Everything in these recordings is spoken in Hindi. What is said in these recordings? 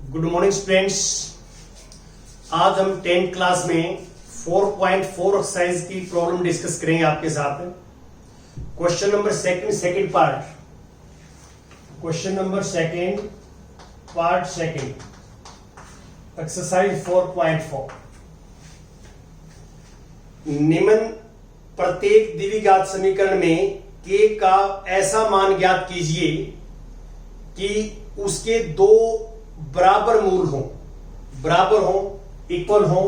Good morning students. आज हम 10th क्लास में 4.4 एक्सरसाइज की प्रॉब्लम डिस्कस करेंगे आपके साथ। Question number second part, question number second exercise 4.4। निम्न प्रत्येक द्विघात समीकरण में k का ऐसा मान ज्ञात कीजिए कि उसके दो बराबर मूल हो, इक्वल हो।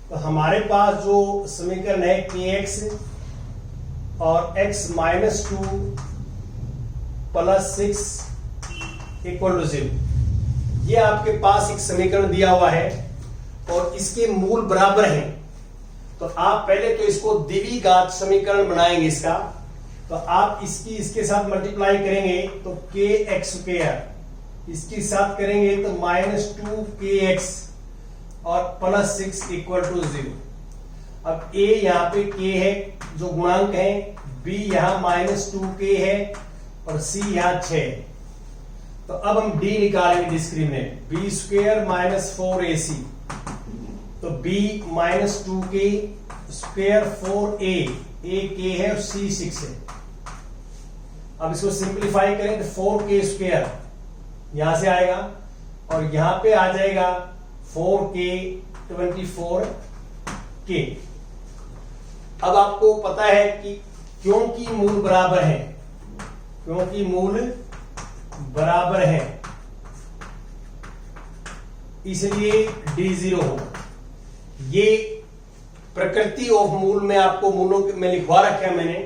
तो हमारे पास जो समीकरण है kx और x minus 2 plus 6 equal to 0, ये आपके पास एक समीकरण दिया हुआ है और इसके मूल बराबर हैं। तो आप पहले तो इसको द्विघात समीकरण बनाएंगे इसका। तो आप इसके साथ मल्टीप्लाई करेंगे तो kx स्क्वायर, इसके साथ करेंगे तो -2kx और प्लस 6 इक्वल टू 0। अब a यहाँ पे k है जो गुणांक है, b यहाँ -2k है और c यहाँ 6 है। तो अब हम d निकालेंगे डिस्क्रिमिनेंट, b स्क्वायर -4ac, तो b -2k square 4a, a k है और c 6 है। अब इसको सिंप्लीफाई करें तो 4k स्क्वायर यहां से आएगा और यहां पे आ जाएगा 4k 24k। अब आपको पता है कि क्योंकि मूल बराबर है इसलिए d 0 होगा। ये प्रकृति ऑफ मूल में आपको मूलों में लिखवा रखा है मैंने।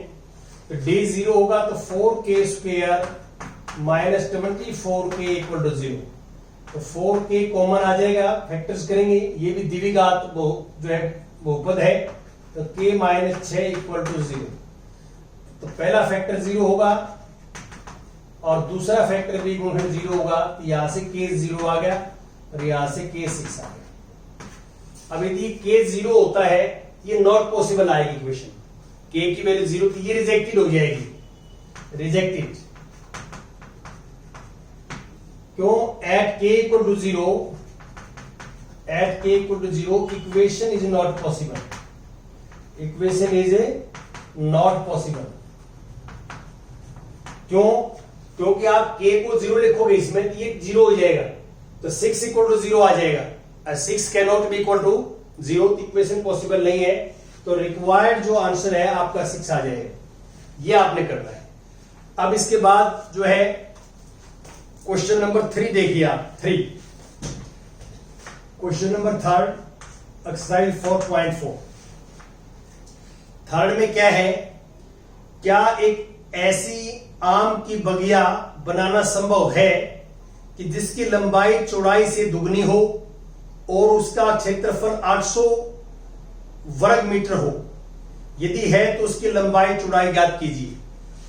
तो d 0 होगा तो 4k square -24k equal to 0। तो 4k कॉमन आ जाएगा, फैक्टर्स करेंगे, ये भी द्विघात जो है बहुपद है। तो k -6 इक्वल टू 0। तो पहला फैक्टर 0 होगा और दूसरा फैक्टर भी गुणन 0 होगा। तो यहां से k 0 आ गया और यहां से k 6 आ गया। अब यदि k 0 होता है, ये नॉट पॉसिबल आएगी इक्वेशन। k की वैल्यू 0 थी, ये रिजेक्टेड हो जाएगी, रिजेक्टेड। क्यों? At k equal to 0, equation is not possible, क्यों? क्योंकि आप k को 0 लिखोगे इसमें तो ये 0 हो जाएगा, तो 6 इक्वल टू 0 आ जाएगा। 6 can not be equal to 0, equation possible नहीं है। तो रिक्वायर्ड जो आंसर है आपका 6 आ जाएगा। ये आपने करना है। अब इसके बाद जो है क्वेश्चन नंबर 3 देखिए आप। Question number 3 exercise 4.4। थर्ड में क्या है? क्या एक ऐसी आम की बगिया बनाना संभव है कि जिसकी लंबाई चौड़ाई से दुगनी हो और उसका क्षेत्रफल 800 वर्ग मीटर हो? यदि है तो उसकी लंबाई चौड़ाई ज्ञात कीजिए।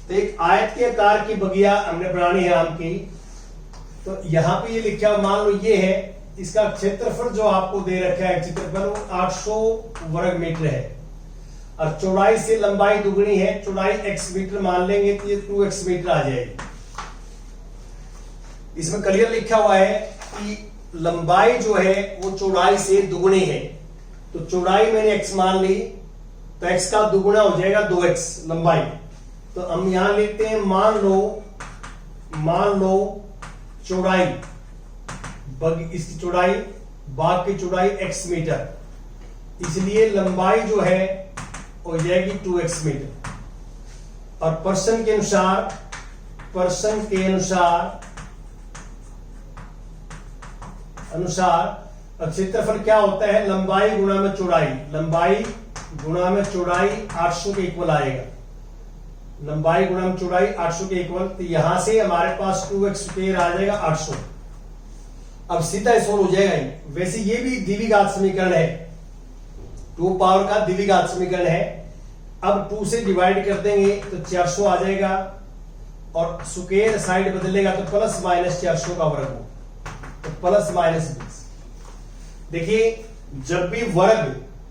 तो एक आयत के आकार की बगिया हमने बनानी है आम की। तो यहां पे ये लिखा हुआ, मान लो ये है, इसका क्षेत्रफल जो आपको दे रखा है, क्षेत्रफल 800 वर्ग मीटर है और चौड़ाई से लंबाई दुगनी है। चौड़ाई x मीटर मान लेंगे तो ये 2x मीटर आ जाएगी। इसमें क्लियर लिखा हुआ है कि लंबाई जो है वो चौड़ाई से दुगनी है। तो चौड़ाई मैंने x मान ली तो x का दुगुना हो जाएगा 2x लंबाई। तो हम यहां लिखते हैं, मान लो चौड़ाई, इसकी चौड़ाई, बाग की चौड़ाई x मीटर, इसलिए लंबाई जो है हो जाएगी 2x मीटर। और पर्सन के अनुसार क्षेत्रफल क्या होता है? लंबाई गुणा में चौड़ाई, 800 के इक्वल आएगा। लंबाई गुणा में चौड़ाई 800 के इक्वल। तो यहां से हमारे पास 2x स्क्वायर आ जाएगा 800। अब सीधा सोल्व हो जाएगा ही। वैसे ये भी द्विघात समीकरण है, 2 पावर का द्विघात समीकरण है। अब 2 से डिवाइड कर देंगे तो 400 आ जाएगा और स्क्वायर साइड बदलेगा तो प्लस माइनस 400 का वर्ग हो, तो प्लस माइनस 20। देखिए, जब भी वर्ग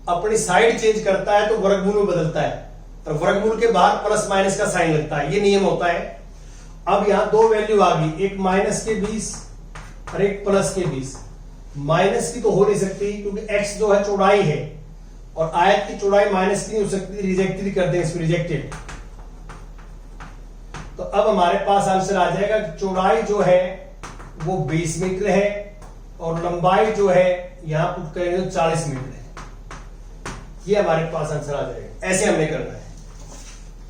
अपनी साइड चेंज करता है तो वर्गमूल में बदलता है और वर्गमूल के बाहर प्लस माइनस का साइन लगता है, ये नियम होता है। अब यहां दो वैल्यू आ गई, एक -20 और एक +20। माइनस की तो हो नहीं सकती क्योंकि x जो है चौड़ाई है और आयत की चौड़ाई माइनस की नहीं हो सकती, रिजेक्टेड कर दें इसको, रिजेक्टेड। तो अब हमारे पास आंसर आ जाएगा कि चौड़ाई जो है वो 20 मीटर है और लंबाई जो है यहां पुट करेंगे तो 40 मीटर है। ये हमारे पास आंसर आ जाएगा। ऐसे हमने करना है।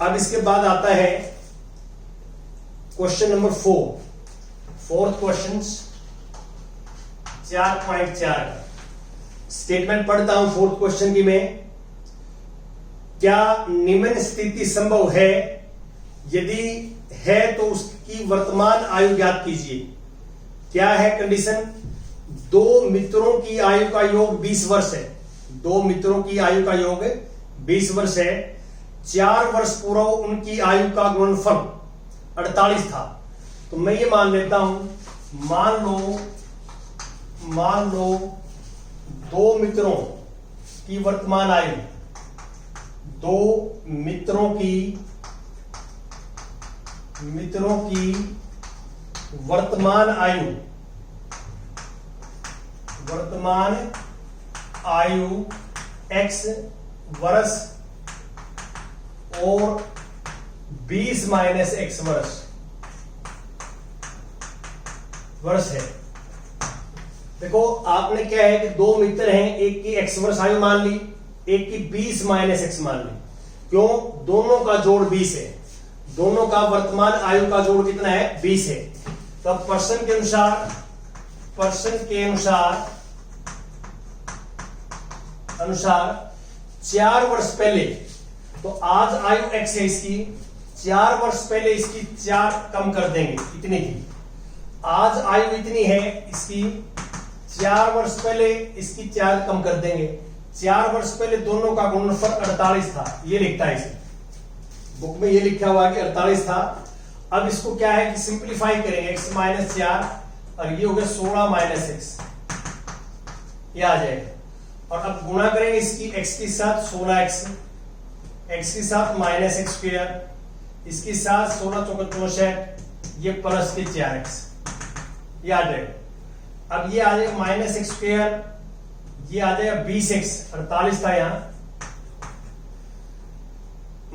अब इसके बाद आता है क्वेश्चन नंबर 4, फोर्थ क्वेश्चन 4.4 का स्टेटमेंट पढ़ता हूं फोर्थ क्वेश्चन की मैं। क्या निम्न स्थिति संभव है? यदि है तो उसकी वर्तमान आयु ज्ञात कीजिए। क्या है कंडीशन? दो मित्रों की आयु का योग 20 वर्ष है। दो मित्रों की आयु का योग 20 वर्ष है। 4 वर्ष पूर्व उनकी आयु का गुणनफल 48 था। तो मैं ये मान लेता हूं, मान लो दो मित्रों की वर्तमान आयु, दो मित्रों की वर्तमान आयु x वर्ष और 20 माइनस x वर्ष है। देखो आपने क्या है कि दो मित्र हैं, एक की x वर्ष आयु मान ली, एक की 20 माइनस x मान ली। क्यों? दोनों का जोड़ 20 है, दोनों का वर्तमान आयु का जोड़ कितना है? 20 है। तो पर्सन के अनुसार 4 वर्ष पहले, तो आज आयु x है इसकी, 4 वर्ष पहले इसकी 4 कम कर देंगे, इतनी थी। आज आयु इतनी है इसकी, 4 वर्ष पहले इसकी 4 कम कर देंगे। 4 वर्ष पहले दोनों का गुणनफल 48 था, ये लिखता है इसे बुक में, ये लिखा हुआ है कि 48 था। अब इसको क्या है कि सिंप्लीफाई करेंगे, x माइनस 4 और ये हो गया 16 माइनस x, ये आ जाएगा। और अब गुणा करेंगे इसकी x के साथ 16x, x के साथ माइनस x स्क्वायर, इसके साथ 16 चौका 64, ये प्लस के 4x, ये आ जाएगा। अब ये आ जाएगा माइनस x स्क्वायर, ये आ जाएगा 20x, 48 था यहां,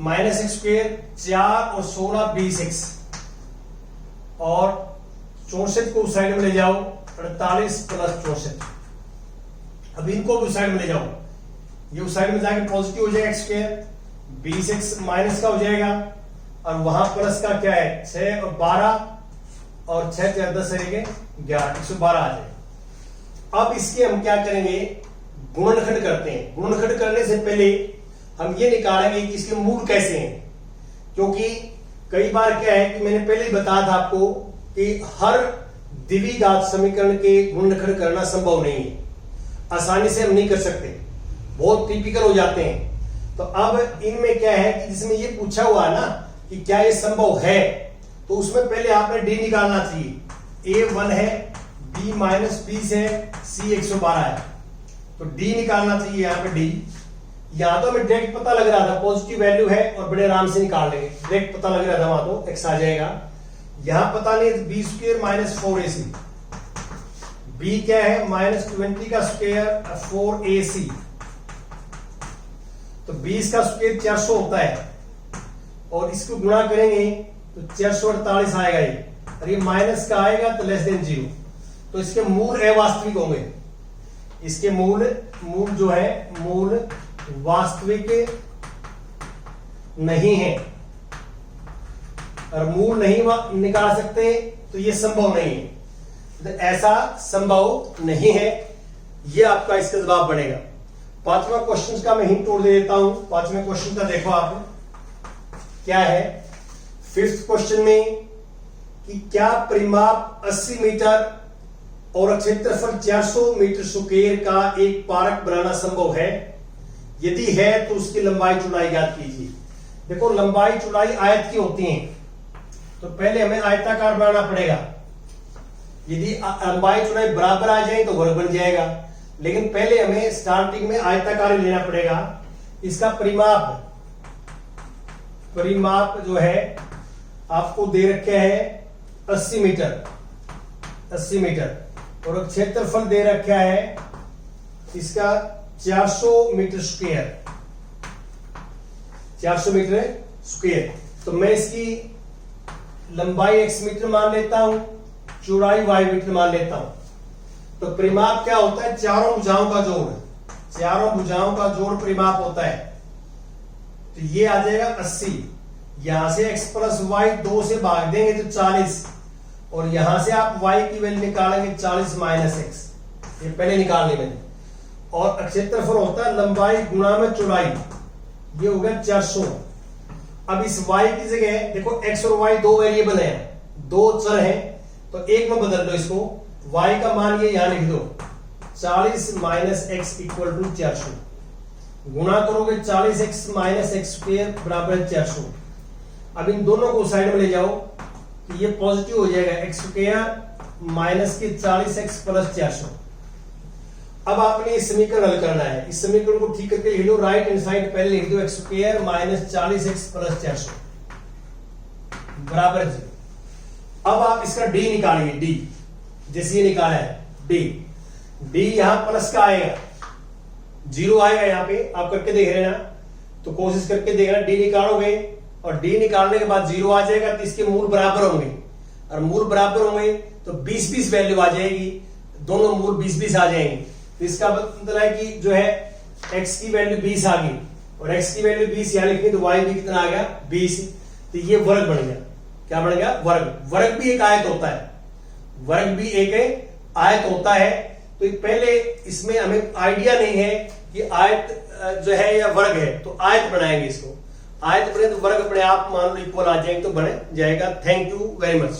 माइनस x स्क्वायर 4 और 16 20x, और 64 को उस साइड में ले जाओ, 48 प्लस 64। अब इनको भी उस साइड में ले जाओ, ये उस साइड में जाके पॉजिटिव हो जाएगा x स्क्वायर, 20x माइनस का हो जाएगा, और वहां प्लस का क्या है 6 और 12, और 6 4 10 रहेंगे 11, 112 आ जाएगा। अब इसके हम क्या करेंगे? गुणनखंड करते हैं। गुणनखंड करने से पहले हम ये निकालेंगे कि इसके मूल कैसे हैं, क्योंकि कई बार क्या है कि मैंने पहले ही बताया था आपको कि हर द्विघात समीकरण के गुणनखंड करना संभव नहीं है, आसानी से हम नहीं कर सकते, बहुत टिपिकल हो जाते हैं। तो अब इनमें क्या है कि जिसमें ये पूछा हुआ है ना कि क्या ये संभव है, तो उसमें पहले आपने डी निकालना चाहिए। ए 1 है, बी माइनस 20 है, सी 112 है, तो डी निकालना चाहिए यहाँ पे डी। यहां तो हमें डायरेक्ट पता लग रहा था पॉजिटिव वैल्यू है और बड़े आराम से निकाल लेंगे, डायरेक्ट पता लग रहा था वहां तो एक्स आ जाएगा। यहां पता नहीं, B square minus 4ac, B क्या है माइनस 20 का स्क्वायर 4ac, तो 20 का स्क्वायर 400 होता है, और इसको गुणा करेंगे तो 448 आएगा ये, और ये माइनस का आएगा तो लेस देन 0, तो इसके मूल अवास्तविक होंगे। इसके मूल जो है मूल वास्तविक नहीं है, और मूल नहीं निकाल सकते तो ये संभव नहीं है, तो ऐसा संभव नहीं है, ये आपका इसका जवाब बनेगा। पांचवा क्वेश्चन का मैं हिंट तोड़ दे देता हूं। पांचवें क्वेश्चन का देखो आप क्या है। फिफ्थ क्वेश्चन में कि क्या परिमाप 80 मीटर और क्षेत्रफल 400 मीटर स्क्वायर का एक पार्क बनाना संभव है? यदि है तो उसकी लंबाई चौड़ाई ज्ञात कीजिए। देखो लंबाई चौड़ाई आयत की होती है, तो पहले हमें आयताकार बनाना पड़ेगा। यदि लंबाई चौड़ाई बराबर आ जाए तो वर्ग बन जाएगा, लेकिन पहले हमें स्टार्टिंग में आयताकार लेना पड़ेगा। इसका परिमाप जो है आपको दे रखे हैं 80 मीटर। और क्षेत्रफल दे रखा है इसका 400 मीटर स्क्वायर, 400 मीटर स्क्वायर। तो मैं इसकी लंबाई x मीटर मान लेता हूं, चौड़ाई y मीटर मान लेता हूं। तो परिमाप क्या होता है? चारों भुजाओं का जोड़, चारों भुजाओं का जोड़ परिमाप होता है। तो ये आ जाएगा 80। यहां से x प्लस वाई 2 से भाग देंगे तो 40, और यहां से आप y की वैल्यू निकालेंगे 40 माइनस x, ये पहले निकाल ली मैंने। और क्षेत्रफल होता है लंबाई गुणा में चौड़ाई, ये हो गया 400। अब इस y की जगह देखो x और y दो वेरिएबल हैं, दो चर हैं, तो एक में बदल दो इसको। y का मान ये यहां लिख दो 40 माइनस एक्स इक्वल टू 400, गुणा करोगे 40x माइनस एक्स स्क्वायर बराबर है 400। अब इन दोनों को साइड में ले जाओ तो ये पॉजिटिव हो जाएगा, एक्स स्क्वायर माइनस के 40x प्लस 400। अब आपने इस समीकरण हल करना है। इस समीकरण को ठीक करके लिख लो, राइट हैंड साइड पहले लिख दो x square minus 40x plus 400 बराबर 0। अब आप इसका डी निकालिए, डी जैसे ये निकाला है डी यहां प्लस का आएगा, 0 आएगा यहां पे, आप करके देख रहे हैं ना, तो कोशिश करके देखना। डी निकालोगे और डी निकालने के बाद 0 आ जाएगा, तो इसके मूल बराबर होंगे, और मूल बराबर होंगे तो 20-20 वैल्यू आ जाएगी, दोनों मूल 20-20 आ जाएंगे। तो इसका मतलब है कि जो है x की वैल्यू 20 आ गई, और x की वैल्यू 20 यहां लिखनी, तो y भी कितना आ गया 20। तो ये वर्ग बन गया। क्या बन गया? वर्ग। वर्ग भी एक आयत होता है, वर्ग भी एक आयत होता है। तो पहले इसमें हमें आइडिया नहीं है कि आयत जो है या वर्ग है, तो आयत बनाएंगे इसको। आयत बने तो वर्ग अपने आप मान लो इक्वल आ जाएंगे, तो बन जाएगा। Thank you very much.